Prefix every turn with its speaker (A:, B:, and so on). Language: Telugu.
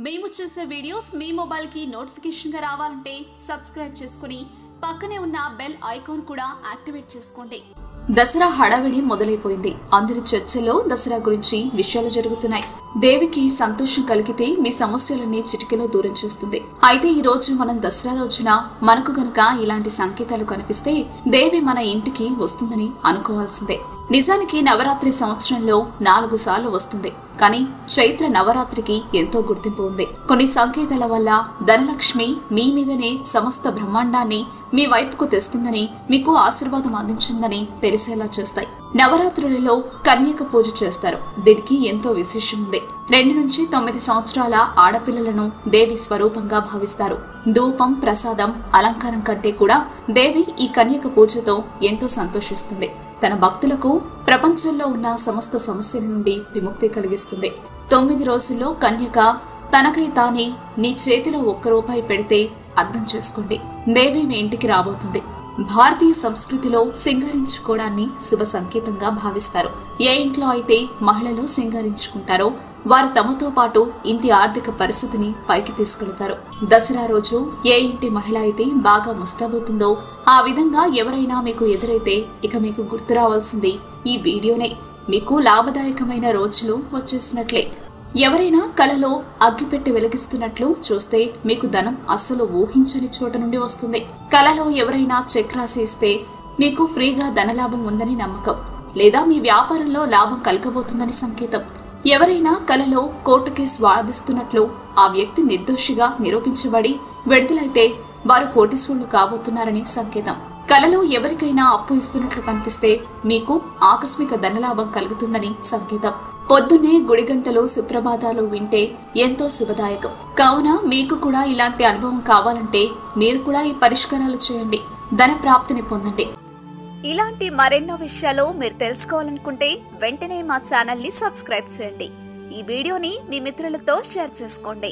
A: మేము చేసే వీడియోస్ మీ మొబైల్ కి నోటిఫికేషన్ గా రావాలంటే సబ్స్క్రైబ్ చేసుకుని పక్కనే ఉన్న బెల్ ఐకాన్ కూడా యాక్టివేట్ చేసుకోండి. దసరా హడావిడి మొదలైపోయింది. అందరి చర్చలో దసరా గురించి విషయాలు జరుగుతున్నాయి. దేవికి సంతోషం కలిగితే మీ సమస్యలన్నీ చిటికెలో దూరం చేస్తుంది. అయితే ఈ రోజు మనం దసరా రోజున మనకు గనుక ఇలాంటి సంకేతాలు కనిపిస్తే దేవి మన ఇంటికి వస్తుందని అనుకోవాల్సిందే. నిజానికి నవరాత్రి సంవత్సరంలో 4 సార్లు వస్తుంది. కానీ చైత్ర నవరాత్రికి ఎంతో గుర్తింపు ఉంది. కొన్ని సంకేతాల వల్ల ధనలక్ష్మి మీ మీదనే సమస్త బ్రహ్మాండాన్ని మీ వైపుకు తెస్తుందని, మీకు ఆశీర్వాదం అందించిందని తెలిసేలా చేస్తాయి. నవరాత్రులలో కన్యక పూజ చేస్తారు. దీనికి ఎంతో విశేషం ఉంది. 2 నుంచి 9 సంవత్సరాల ఆడపిల్లలను దేవి స్వరూపంగా భావిస్తారు. ధూపం, ప్రసాదం, అలంకారం కంటే కూడా దేవి ఈ కన్యక పూజతో ఎంతో సంతోషిస్తుంది. తన భక్తులకు ప్రపంచంలో ఉన్న సమస్త సమస్యల నుండి విముక్తి కలిగిస్తుంది. 9 రోజుల్లో కన్యక తనకై తానే నీ చేతిలో 1 రూపాయి పెడితే అర్థం చేసుకోండి, దేవి మీ ఇంటికి రాబోతుంది. భారతీయ సంస్కృతిలో సింగారించుకోవడాన్ని శుభ సంకేతంగా భావిస్తారు. ఏ ఇంట్లో అయితే మహిళలు సింగారించుకుంటారో వారు తమతో పాటు ఇంటి ఆర్థిక పరిస్థితిని పైకి తీసుకెళ్తారు. దసరా రోజు ఏ ఇంటి మహిళ అయితే బాగా ముస్తాబోతుందో ఆ విధంగా ఎవరైనా మీకు ఎదురైతే ఇక మీకు గుర్తు రావాల్సింది ఈ వీడియోనే. మీకు లాభదాయకమైన రోజులు వచ్చేసినట్లే. ఎవరైనా కలలో అగ్గిపెట్టి వెలిగిస్తున్నట్లు చూస్తే మీకు ధనం అస్సలు ఊహించని చోట నుండి వస్తుంది. కలలో ఎవరైనా చెక్ రాసి ఇస్తే మీకు ఫ్రీగా ధనలాభం ఉందని నమ్మకం, లేదా మీ వ్యాపారంలో లాభం కలగబోతుందని సంకేతం. ఎవరైనా కలలో కోర్టు కేసు వాదిస్తున్నట్లు ఆ వ్యక్తి నిర్దోషిగా నిరూపించబడి విడుదలైతే వారు కోటీశ్వరులు కాబోతున్నారని సంకేతం. కలలో ఎవరికైనా అప్పు ఇస్తున్నట్లు కనిపిస్తే మీకు ఆకస్మిక ధనలాభం కలుగుతుందని సంకేతం. పొద్దున్నే గుడి గంటలు, సుప్రభాతాలు వింటే ఎంతో శుభదాయకం. కావున మీకు కూడా ఇలాంటి అనుభవం కావాలంటే మీరు కూడా ఈ పరిష్కారాలు చేయండి, ధన ప్రాప్తిని పొందండి.
B: ఇలాంటి మరెన్నో విషయాలు మీరు తెలుసుకోవాలనుకుంటే వెంటనే మా ఛానల్ ని సబ్స్క్రైబ్ చేయండి. ఈ వీడియోని మీ మిత్రులతో షేర్ చేసుకోండి.